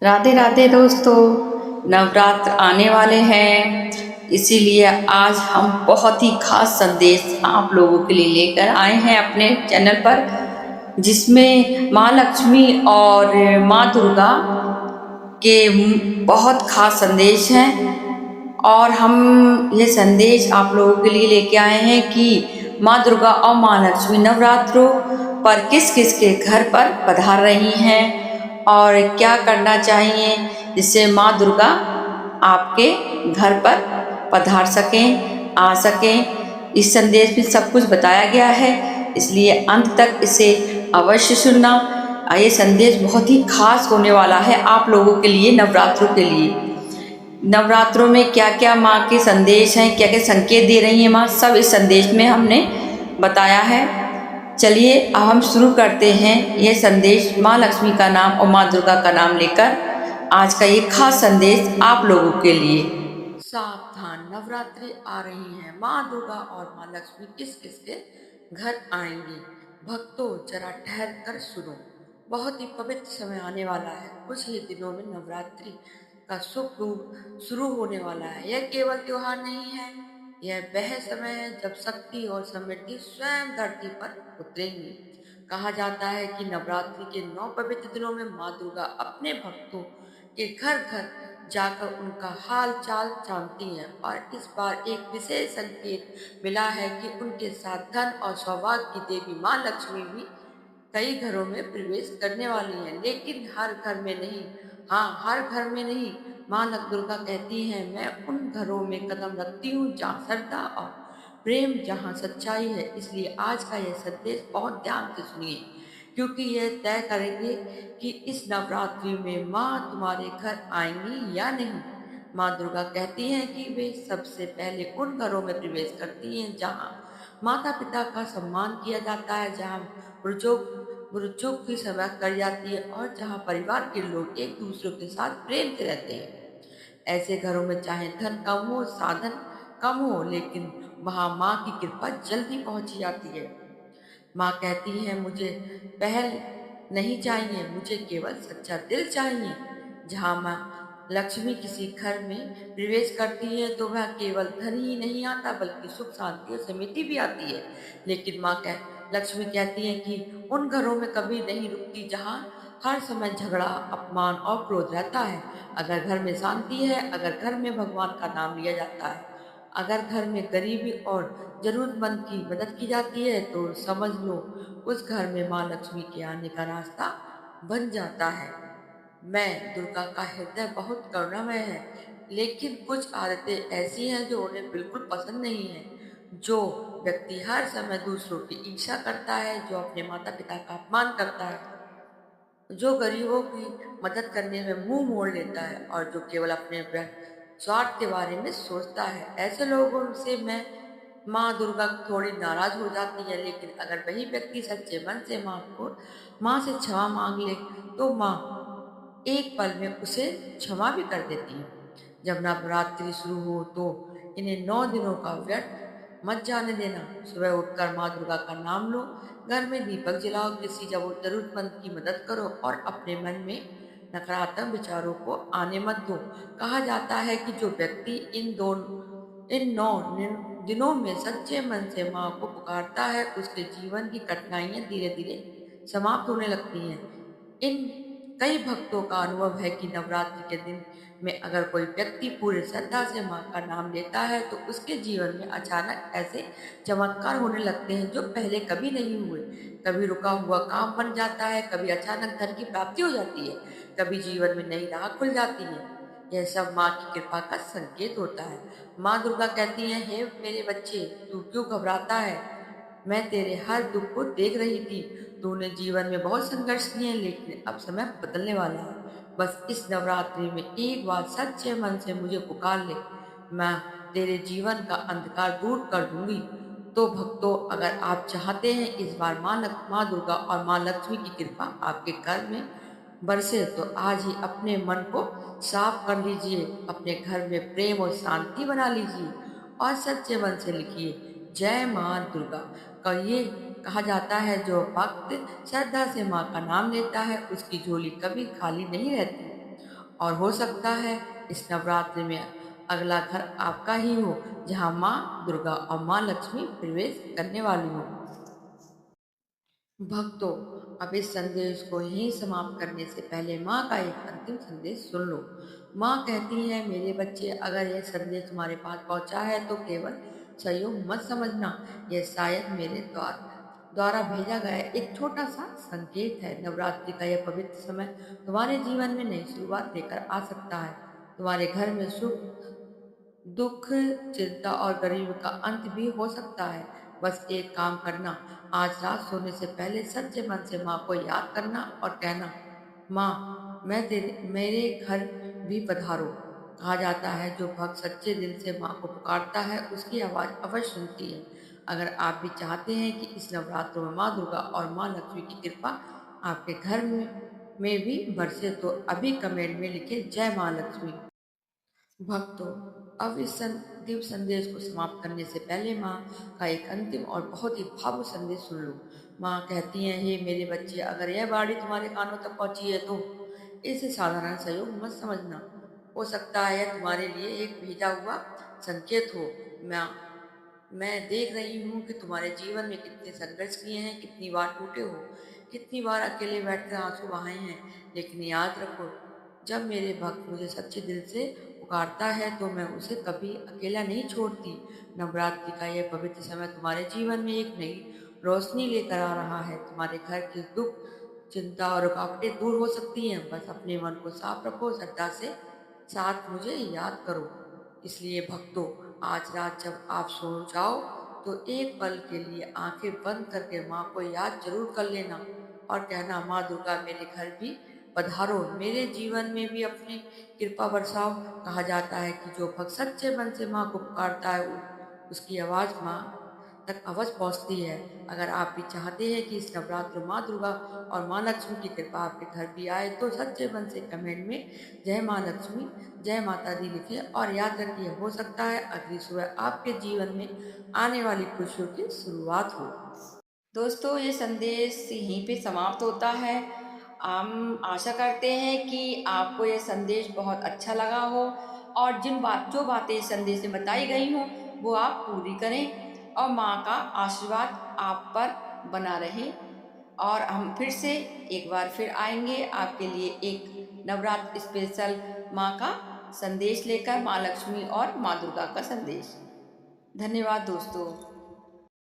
राधे राधे दोस्तों। नवरात्र आने वाले हैं, इसीलिए आज हम बहुत ही खास संदेश आप लोगों के लिए लेकर आए हैं अपने चैनल पर, जिसमें माँ लक्ष्मी और माँ दुर्गा के बहुत खास संदेश हैं। और हम ये संदेश आप लोगों के लिए लेके आए हैं कि माँ दुर्गा और माँ लक्ष्मी नवरात्रों पर किस किस के घर पर पधार रही हैं और क्या करना चाहिए जिससे माँ दुर्गा आपके घर पर पधार सकें, आ सकें। इस संदेश में सब कुछ बताया गया है, इसलिए अंत तक इसे अवश्य सुनना। ये संदेश बहुत ही खास होने वाला है आप लोगों के लिए, नवरात्रों के लिए। नवरात्रों में क्या क्या माँ के संदेश हैं, क्या क्या संकेत दे रही हैं माँ, सब इस संदेश में हमने बताया है। चलिए अब हम शुरू करते हैं ये संदेश माँ लक्ष्मी का नाम और माँ दुर्गा का नाम लेकर। आज का ये खास संदेश आप लोगों के लिए। सावधान, नवरात्रि आ रही है। माँ दुर्गा और माँ लक्ष्मी किस किस के घर आएंगी। भक्तों जरा ठहर कर सुनो, बहुत ही पवित्र समय आने वाला है। कुछ ही दिनों में नवरात्रि का शुभ रूप शुरू होने वाला है। यह केवल त्योहार नहीं है, यह वह समय है जब शक्ति और समृद्धि स्वयं धरती पर उतरेंगी। कहा जाता है कि नवरात्रि के 9 पवित्र दिनों में माँ दुर्गा अपने भक्तों के घर घर जाकर उनका हाल चाल जानती हैं, और इस बार एक विशेष संकेत मिला है कि उनके साथ धन और सौभाग्य की देवी माँ लक्ष्मी भी कई घरों में प्रवेश करने वाली हैं, लेकिन हर घर में नहीं। हाँ, हर घर में नहीं। माँ दुर्गा कहती हैं, मैं उन घरों में कदम रखती हूँ जहाँ श्रद्धा और प्रेम, जहाँ सच्चाई है। इसलिए आज का यह संदेश बहुत ध्यान से सुनिए, क्योंकि यह तय करेंगे कि इस नवरात्रि में माँ तुम्हारे घर आएंगी या नहीं। माँ दुर्गा कहती हैं कि वे सबसे पहले उन घरों में प्रवेश करती हैं जहाँ माता पिता का सम्मान किया जाता है, जहाँ बुजुर्गों की सेवा करी जाती है और जहाँ परिवार के लोग एक दूसरे के साथ प्रेम से रहते हैं। ऐसे घरों में चाहे धन कम हो, साधन कम हो, लेकिन वहाँ माँ की कृपा जल्दी पहुंची जाती है। माँ कहती है, मुझे पहल नहीं चाहिए, मुझे केवल सच्चा दिल चाहिए। जहाँ माँ लक्ष्मी किसी घर में प्रवेश करती है तो वह केवल धन ही नहीं आता, बल्कि सुख शांति और समृद्धि भी आती है। लेकिन लक्ष्मी कहती है कि उन घरों में कभी नहीं रुकती जहाँ हर समय झगड़ा, अपमान और क्रोध रहता है। अगर घर में शांति है, अगर घर में भगवान का नाम लिया जाता है, अगर घर में गरीबी और जरूरतमंद की मदद की जाती है, तो समझ लो उस घर में माँ लक्ष्मी के आने का रास्ता बन जाता है। मैं दुर्गा का हृदय बहुत करुणामय है, लेकिन कुछ आदतें ऐसी हैं जो उन्हें बिल्कुल पसंद नहीं है। जो व्यक्ति हर समय दूसरों की ईर्ष्या करता है, जो अपने माता पिता का अपमान करता है, जो गरीबों की मदद करने में मुंह मोड़ लेता है और जो केवल अपने स्वार्थ के बारे में सोचता है, ऐसे लोगों से मैं माँ दुर्गा थोड़ी नाराज हो जाती है। लेकिन अगर वही व्यक्ति सच्चे मन से माँ से क्षमा मांग ले, तो माँ एक पल में उसे क्षमा भी कर देती है। जब नवरात्रि शुरू हो तो इन्हें 9 दिनों का व्यर्थ मत जाने देना। सुबह उठकर माँ दुर्गा का नाम लो, घर में दीपक जलाओ, किसी जरूरतमंद की मदद करो और अपने मन में नकारात्मक विचारों को आने मत दो। कहा जाता है कि जो व्यक्ति इन 9 दिनों में सच्चे मन से माँ को पुकारता है, उसके जीवन की कठिनाइयां धीरे धीरे समाप्त होने लगती हैं। इन कई भक्तों का अनुभव है कि नवरात्रि के दिन में अगर कोई व्यक्ति पूरी श्रद्धा से माँ का नाम लेता है, तो उसके जीवन में अचानक ऐसे चमत्कार होने लगते हैं जो पहले कभी नहीं हुए। कभी रुका हुआ काम बन जाता है, कभी अचानक धन की प्राप्ति हो जाती है, कभी जीवन में नई राह खुल जाती है। यह सब माँ की कृपा का संकेत होता है। माँ दुर्गा कहती है, हे मेरे बच्चे, तू क्यों घबराता है? मैं तेरे हर दुख को देख रही थी। तूने जीवन में बहुत संघर्ष किए, लेकिन अब समय बदलने वाला है। बस इस नवरात्रि में एक बार सच्चे मन से मुझे पुकार ले, मैं तेरे जीवन का अंधकार दूर कर दूंगी। तो भक्तों, अगर आप चाहते हैं इस बार माँ दुर्गा और माँ लक्ष्मी की कृपा आपके घर में बरसे, तो आज ही अपने मन को साफ कर लीजिए, अपने घर में प्रेम और शांति बना लीजिए और सच्चे मन से लिखिए, जय माँ दुर्गा। का ये कहा जाता है, जो भक्त श्रद्धा से माँ का नाम लेता है, उसकी झोली कभी खाली नहीं रहती। और हो सकता है इस नवरात्रि में अगला घर आपका ही हो, जहाँ माँ दुर्गा और माँ लक्ष्मी प्रवेश करने वाली हो। भक्तों, अब इस संदेश को यहीं समाप्त करने से पहले माँ का एक अंतिम संदेश सुन लो। माँ कहती है, मेरे बच्चे, अगर यह संदेश तुम्हारे पास पहुंचा है तो केवल सहयोग मत समझना, यह शायद मेरे द्वारा भेजा गया एक छोटा सा संकेत है। नवरात्रि का यह पवित्र समय तुम्हारे जीवन में नई शुरुआत लेकर आ सकता है। तुम्हारे घर में सुख, दुख, चिंता और गरीबी का अंत भी हो सकता है। बस एक काम करना, आज रात सोने से पहले सच्चे मन से माँ को याद करना और कहना, माँ, मेरे घर भी पधारो। कहा जाता है, जो भक्त सच्चे दिल से माँ को पुकारता है उसकी आवाज अवश्य सुनती है। अगर आप भी चाहते हैं कि इस नवरात्र में माँ दुर्गा और माँ लक्ष्मी की कृपा आपके घर में भी बरसे, तो अभी कमेंट में लिखे जय माँ लक्ष्मी। भक्तों, अब इस दिव्य संदेश को समाप्त करने से पहले माँ का एक अंतिम और बहुत ही भावुक संदेश सुन लो। माँ कहती हैं, हे मेरे बच्चे, अगर यह बाणी तुम्हारे कानों तक पहुंची है तो इसे साधारण सहयोग मत समझना। हो सकता है यह तुम्हारे लिए एक भेजा हुआ संकेत हो। मैं देख रही हूँ कि तुम्हारे जीवन में कितने संघर्ष किए हैं, कितनी बार टूटे हो, कितनी बार अकेले बैठकर आंसू बहाए हैं। लेकिन याद रखो, जब मेरे भक्त मुझे सच्चे दिल से पुकारता है तो मैं उसे कभी अकेला नहीं छोड़ती। नवरात्रि का यह पवित्र समय तुम्हारे जीवन में एक नई रोशनी लेकर आ रहा है। तुम्हारे घर के दुख, चिंता और रुकावटें दूर हो सकती हैं। बस अपने मन को साफ रखो, श्रद्धा से साथ मुझे याद करो। इसलिए भक्तों, आज रात जब आप सो जाओ तो एक पल के लिए आंखें बंद करके माँ को याद जरूर कर लेना और कहना, माँ दुर्गा, मेरे घर भी पधारो, मेरे जीवन में भी अपनी कृपा बरसाओ। कहा जाता है कि जो भक्त सच्चे मन से माँ को पुकारता है उसकी आवाज माँ तक अवश्य पहुंचती है। अगर आप भी चाहते हैं कि इस नवरात्र माँ दुर्गा और माँ लक्ष्मी की कृपा आपके घर भी आए, तो सच्चे मन से कमेंट में जय माँ लक्ष्मी, जय माता दी लिखें और याद रखिए, हो सकता है अगली सुबह आपके जीवन में आने वाली खुशियों की शुरुआत हो। दोस्तों, ये संदेश यहीं पे समाप्त होता है। हम आशा करते हैं कि आपको ये संदेश बहुत अच्छा लगा हो और जो बातें इस संदेश में बताई गई हों वो आप पूरी करें और माँ का आशीर्वाद आप पर बना रहे। और हम फिर से एक बार फिर आएंगे आपके लिए एक नवरात्र स्पेशल माँ का संदेश लेकर, माँ लक्ष्मी और माँ दुर्गा का संदेश। धन्यवाद दोस्तों।